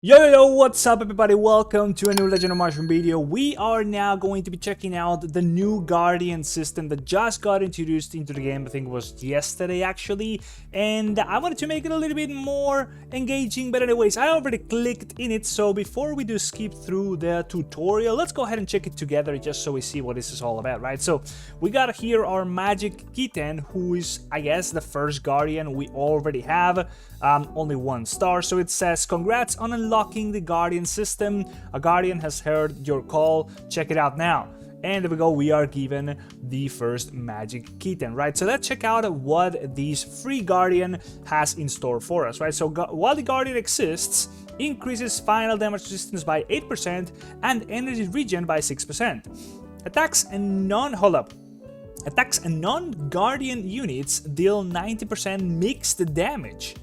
Yo, what's up everybody? Welcome to a new Legend of Mushroom video. We are now going to be checking out the new Guardian system that just got introduced into the game. I think it was yesterday actually, and I wanted to make it a little bit more engaging, but anyways, I already clicked in it, so before we do skip through the tutorial, let's go ahead and check it together just so we see what this is all about, right? So we got here our magic kitten, who is, I guess, the first Guardian we already have. Only 1 star, so it says congrats on unlocking the Guardian system. A Guardian has heard your call, check it out now. And there we go, we are given the first magic kitten, right? So let's check out what this free Guardian has in store for us, right? So while the Guardian exists, increases final damage resistance by 8% and energy regen by 6%. Attacks and non-Guardian units deal 90% mixed damage.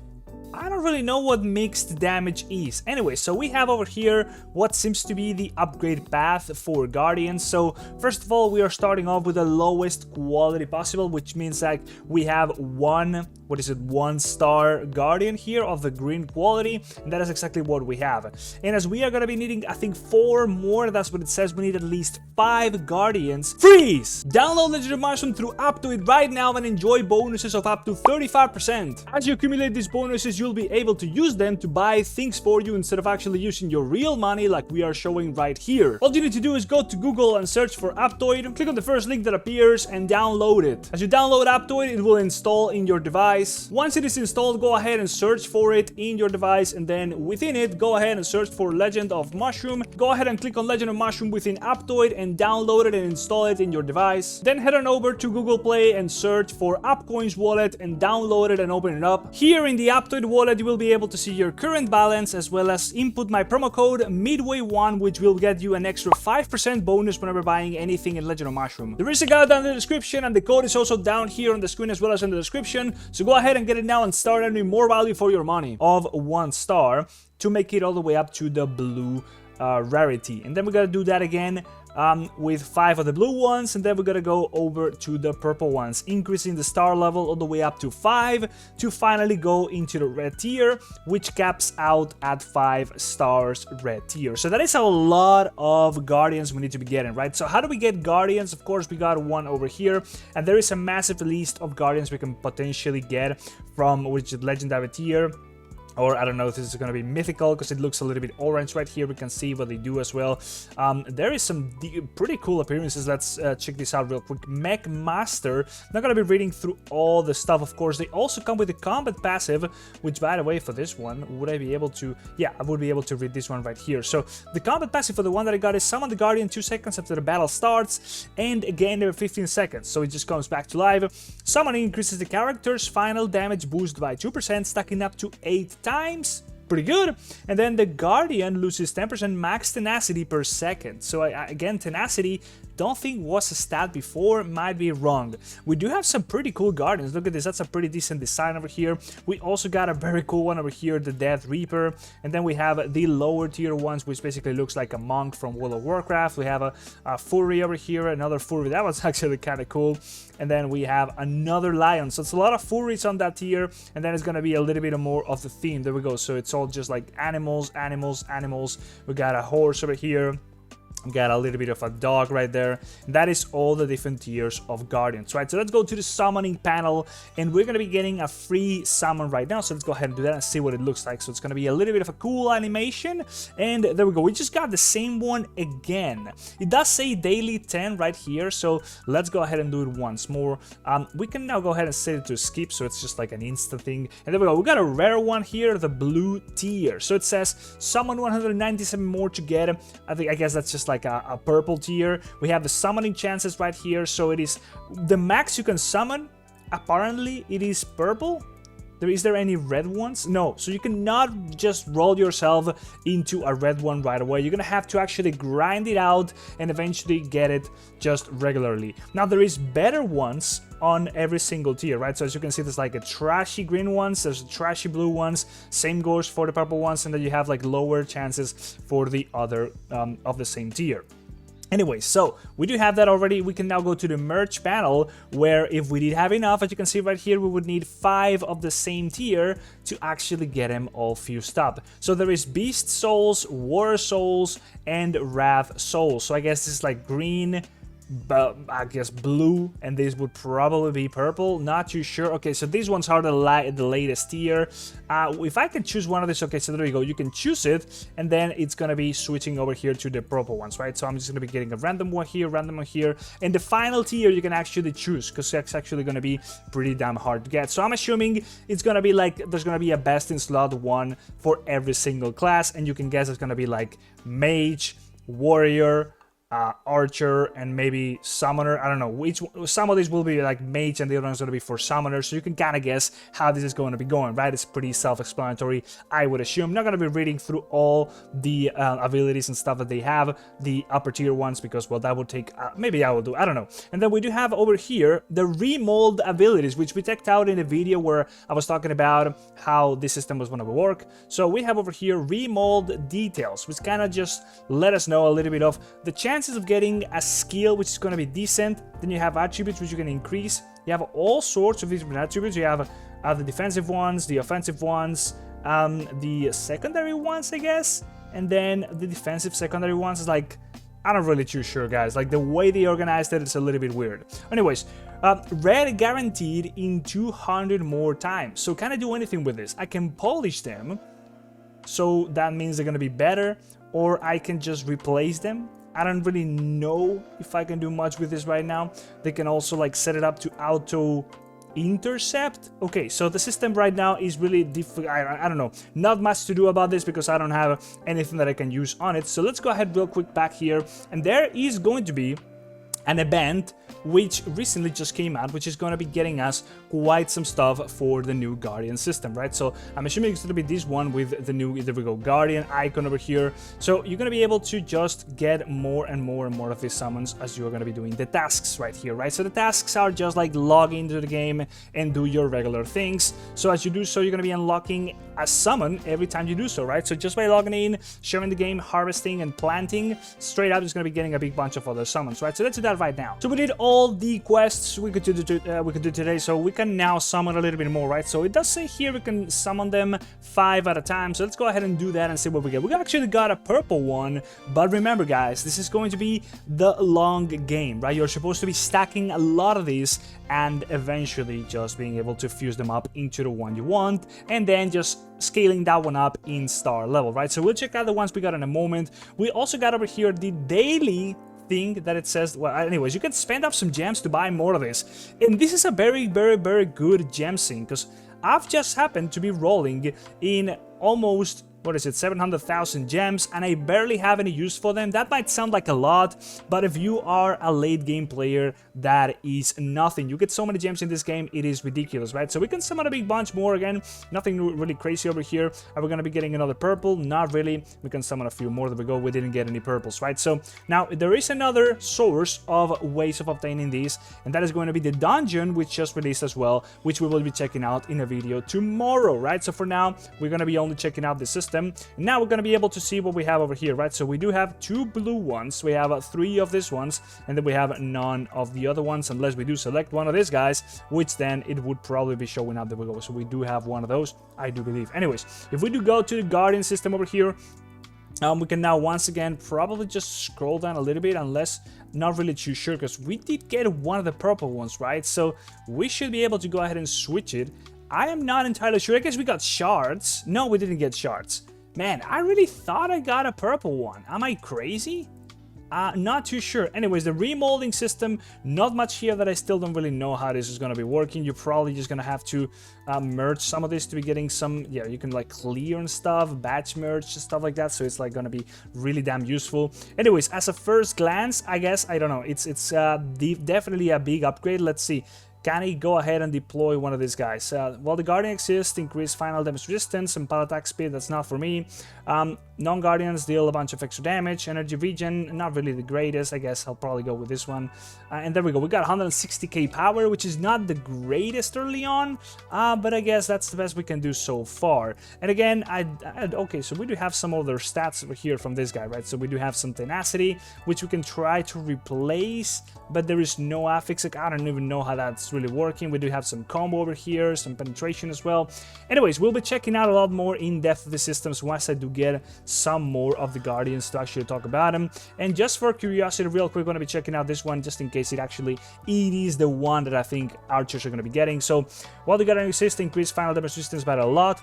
I don't really know what mixed damage is. Anyway, so we have over here what seems to be the upgrade path for Guardians. So first of all, we are starting off with the lowest quality possible, which means that we have one star Guardian here of the green quality, and that is exactly what we have. And as we are going to be needing, I think, 4 more, that's what it says, we need at least 5 Guardians. Freeze! Download Legend of Mushroom through Aptoide right now and enjoy bonuses of up to 35%. As you accumulate these bonuses, you'll be able to use them to buy things for you instead of actually using your real money like we are showing right here. All you need to do is go to Google and search for Aptoide, click on the first link that appears and download it. As you download Aptoide, it will install in your device. Once it is installed, go ahead and search for it in your device, and then within it, go ahead and search for Legend of Mushroom. Go ahead and click on Legend of Mushroom within Aptoide and download it and install it in your device. Then head on over to Google Play and search for Upcoins wallet and download it and open it up. Here in the Aptoide wallet, you will be able to see your current balance as well as input my promo code Midway1, which will get you an extra 5% bonus whenever buying anything in Legend of Mushroom. There is a guide down in the description, and the code is also down here on the screen as well as in the description, so go ahead and get it now and start earning more value for your money of 1 star to make it all the way up to the blue rarity. And then we're gonna do that again with 5 of the blue ones, and then we're gonna go over to the purple ones, increasing the star level all the way up to 5 to finally go into the red tier, which caps out at 5 stars red tier. So that is a lot of Guardians we need to be getting, right? So how do we get Guardians? Of course, we got one over here, and there is a massive list of Guardians we can potentially get from which is legendary tier. Or I don't know if this is going to be mythical because it looks a little bit orange right here. We can see what they do as well. There is some pretty cool appearances. Let's check this out real quick. Mech Master. Not going to be reading through all the stuff, of course. They also come with the combat passive, which, by the way, for this one, would I be able to... Yeah, I would be able to read this one right here. So the combat passive for the one that I got is summon the Guardian 2 seconds after the battle starts, and again every 15 seconds. So it just comes back to life. Summoning increases the character's final damage boost by 2%, stacking up to 8 times. Pretty good. And then the Guardian loses 10% max tenacity per second. So again, tenacity, don't think was a stat before, might be wrong. We do have some pretty cool Guardians. Look at this, that's a pretty decent design over here. We also got a very cool one over here, the Death Reaper. And then we have the lower tier ones, which basically looks like a monk from World of Warcraft. We have a Fury over here, another Fury. That was actually kind of cool. And then we have another Lion. So it's a lot of Furies on that tier. And then it's going to be a little bit more of the theme. There we go. So it's all just like animals, animals, animals. We got a horse over here. We got a little bit of a dog right there. And that is all the different tiers of Guardians, right? So let's go to the summoning panel, and we're going to be getting a free summon right now. So let's go ahead and do that and see what it looks like. So it's going to be a little bit of a cool animation, and there we go. We just got the same one again. It does say daily 10 right here, so let's go ahead and do it once more. We can now go ahead and set it to skip, so it's just like an instant thing. And there we go. We got a rare one here, the blue tier. So it says summon 197 more to get. I guess that's just like a purple tier. We have the summoning chances right here, so it is the max you can summon. Apparently it is purple. Is there any red ones? No, so you cannot just roll yourself into a red one right away. You're gonna have to actually grind it out and eventually get it just regularly. Now there is better ones on every single tier, right? So as you can see, there's like a trashy green ones, there's trashy blue ones, same goes for the purple ones, and then you have like lower chances for the other of the same tier. Anyway, so we do have that already. We can now go to the merge panel, where if we did have enough, as you can see right here, we would need 5 of the same tier to actually get them all fused up. So there is Beast Souls, War Souls, and Wrath Souls. So I guess this is like green, but I guess blue, and this would probably be purple, not too sure. Okay, so these ones are the latest tier. If I can choose one of these, okay, so there you go, you can choose it, and then it's gonna be switching over here to the purple ones, right? So I'm just gonna be getting a random one here, and the final tier you can actually choose, because it's actually gonna be pretty damn hard to get. So I'm assuming it's gonna be like, there's gonna be a best in slot one for every single class, and you can guess it's gonna be like mage, warrior, archer, and maybe summoner. I don't know which. Some of these will be like mage and the other one's going to be for summoner, so you can kind of guess how this is going to be going, right? It's pretty self-explanatory, I would assume. I'm not going to be reading through all the abilities and stuff that they have, the upper tier ones, because, well, that would take, maybe I will do, I don't know. And then we do have over here the remold abilities, which we checked out in a video where I was talking about how this system was going to work. So we have over here remold details, which kind of just let us know a little bit of the chances of getting a skill which is going to be decent. Then you have attributes which you can increase. You have all sorts of different attributes. You have the defensive ones, the offensive ones, the secondary ones, I guess, and then the defensive secondary ones is like, I'm not really too sure, guys. Like, the way they organized it is a little bit weird. Anyways, red guaranteed in 200 more times. So can I do anything with this? I can polish them, so that means they're gonna be better, or I can just replace them. I don't really know if I can do much with this right now. They can also like set it up to auto intercept. Okay, so the system right now is really difficult. I don't know, not much to do about this because I don't have anything that I can use on it. So let's go ahead real quick back here, and there is going to be an event which recently just came out, which is going to be getting us quite some stuff for the new Guardian system, right? So I'm assuming it's going to be this one with the new, there we go, Guardian icon over here. So you're going to be able to just get more and more and more of these summons as you're going to be doing the tasks right here, right? So the tasks are just like log into the game and do your regular things. So as you do so, you're going to be unlocking a summon every time you do so, right? So just by logging in, sharing the game, harvesting, and planting, straight up, it's going to be getting a big bunch of other summons, right? So let's do that right now. So we did all the quests we could do today, so we can now summon a little bit more, right? So it does say here we can summon them 5 at a time, so let's go ahead and do that and see what we get. We actually got a purple one, but remember, guys, this is going to be the long game, right? You're supposed to be stacking a lot of these and eventually just being able to fuse them up into the one you want, and then just scaling that one up in star level, right? So we'll check out the ones we got in a moment. We also got over here the daily thing that it says, well, anyways, you can spend up some gems to buy more of this, and this is a very, very, very good gem sync, because I've just happened to be rolling in almost, what is it, 700,000 gems, and I barely have any use for them. That might sound like a lot, but if you are a late game player, that is nothing. You get so many gems in this game, it is ridiculous, right? So we can summon a big bunch more again, nothing really crazy over here. Are we gonna be getting another purple? Not really. We can summon a few more. There we go, we didn't get any purples, right? So now there is another source of ways of obtaining these, and that is going to be the dungeon, which just released as well, which we will be checking out in a video tomorrow, right? So for now, we're gonna be only checking out the system. Now we're gonna be able to see what we have over here, right? So we do have 2 blue ones, we have 3 of these ones, and then we have none of the other ones, unless we do select one of these guys, which then it would probably be showing up. There we go. So we do have one of those, I do believe. Anyways, if we do go to the Guardian system over here, we can now once again probably just scroll down a little bit, unless, not really too sure, because we did get one of the purple ones, right? So we should be able to go ahead and switch it. I am not entirely sure. I guess we got shards. No, we didn't get shards. Man, I really thought I got a purple one. Am I crazy? Not too sure. Anyways, the remolding system, not much here that I still don't really know how this is going to be working. You're probably just going to have to merge some of this to be getting some, yeah, you can like clear and stuff, batch merge, stuff like that. So it's like going to be really damn useful. Anyways, as a first glance, I guess, I don't know. It's definitely a big upgrade. Let's see. Can he go ahead and deploy one of these guys? Well, the Guardian exists, increase final damage resistance and pal attack speed. That's not for me. Non-Guardians deal a bunch of extra damage. Energy regen, not really the greatest. I guess I'll probably go with this one. And there we go. We got 160k power, which is not the greatest early on, but I guess that's the best we can do so far. And again, okay, so we do have some other stats over here from this guy, right? So we do have some tenacity, which we can try to replace, but there is no affix. Like, I don't even know how that's really working. We do have some combo over here, some penetration as well. Anyways, we'll be checking out a lot more in depth of the systems once I do get some more of the Guardians to actually talk about them. And just for curiosity, real quick, we're going to be checking out this one just in case it is the one that I think archers are going to be getting. So while the Guardian exists, increase final damage resistance by a lot.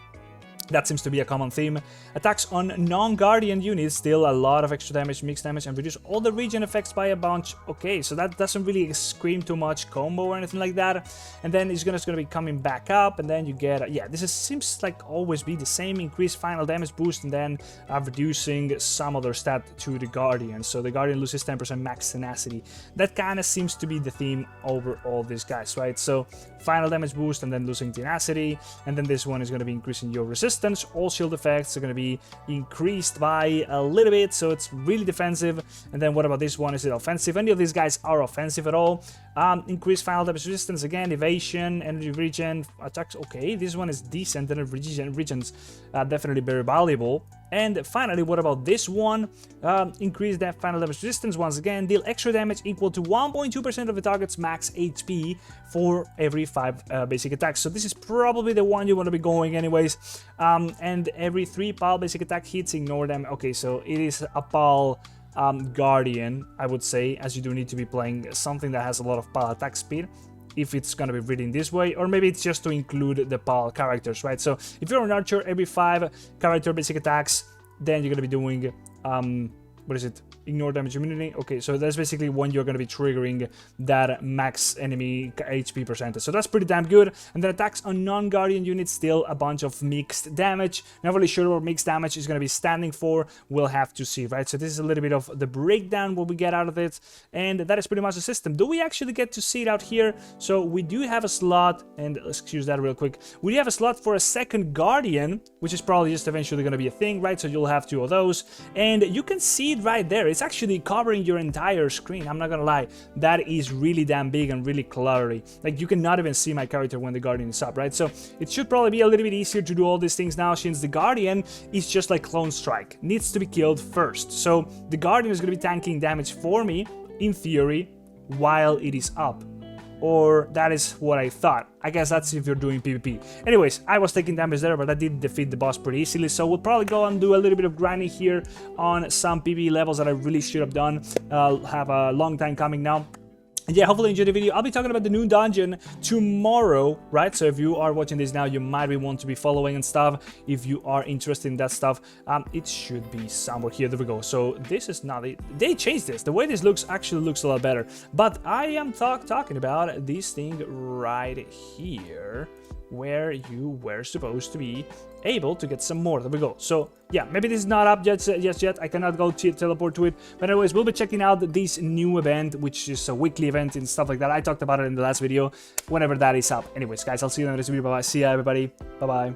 That seems to be a common theme. Attacks on non-Guardian units deal a lot of extra damage, mixed damage, and reduce all the regen effects by a bunch. Okay, so that doesn't really scream too much combo or anything like that. And then it's gonna be coming back up, and then you get, yeah, this seems like always be the same. Increased final damage boost, and then reducing some other stat to the Guardian. So the Guardian loses 10% max tenacity. That kind of seems to be the theme over all these guys, right? So final damage boost, and then losing tenacity, and then this one is gonna be increasing your resistance. All shield effects are going to be increased by a little bit, so it's really defensive. And then what about this one? Is it offensive? Any of these guys are offensive at all. Increased final damage resistance, again, evasion, energy regen, attacks. Okay, this one is decent, and regen's definitely very valuable. And finally, what about this one? Increase that final damage resistance, once again, deal extra damage equal to 1.2% of the target's max HP for every 5 basic attacks. So this is probably the one you want to be going anyways. And every 3 PAL basic attack hits, ignore them. Okay, so it is a PAL Guardian, I would say, as you do need to be playing something that has a lot of PAL attack speed, if it's gonna be reading this way, or maybe it's just to include the PAL characters, right? So if you're an archer, every 5 character basic attacks, then you're gonna be doing what is it? Ignore damage immunity. Okay, so that's basically when you're going to be triggering that max enemy HP percentage. So that's pretty damn good. And then attacks on non-Guardian units deal a bunch of mixed damage. Not really sure what mixed damage is going to be standing for. We'll have to see, right? So this is a little bit of the breakdown, what we get out of it. And that is pretty much the system. Do we actually get to see it out here? So we do have a slot, and excuse that real quick. We have a slot for a second Guardian, which is probably just eventually going to be a thing, right? So you'll have 2 of those. And you can see it right there. It's actually covering your entire screen. I'm not gonna lie, that is really damn big and really cluttery. Like, you cannot even see my character when the Guardian is up, right? So it should probably be a little bit easier to do all these things now, since the Guardian is just like Clone Strike, needs to be killed first. So the Guardian is gonna be tanking damage for me, in theory, while it is up. Or that is what I thought. I guess that's if you're doing PvP. Anyways, I was taking damage there, but I did defeat the boss pretty easily. So we'll probably go and do a little bit of grinding here on some PvE levels that I really should have done. Have a long time coming now. And yeah, hopefully you enjoyed the video. I'll be talking about the new dungeon tomorrow, right? So if you are watching this now, you might want to be following and stuff. If you are interested in that stuff, it should be somewhere here. There we go. So this is not it. They changed this. The way this looks actually looks a lot better. But I am talking about this thing right here, where you were supposed to be able to get some more. There we go. So yeah, maybe this is not up yet. I cannot go teleport to it. But anyways, we'll be checking out this new event, which is a weekly event and stuff like that. I talked about it in the last video, whenever that is up. Anyways, guys, I'll see you in the next video. Bye-bye. See ya, everybody. Bye-bye.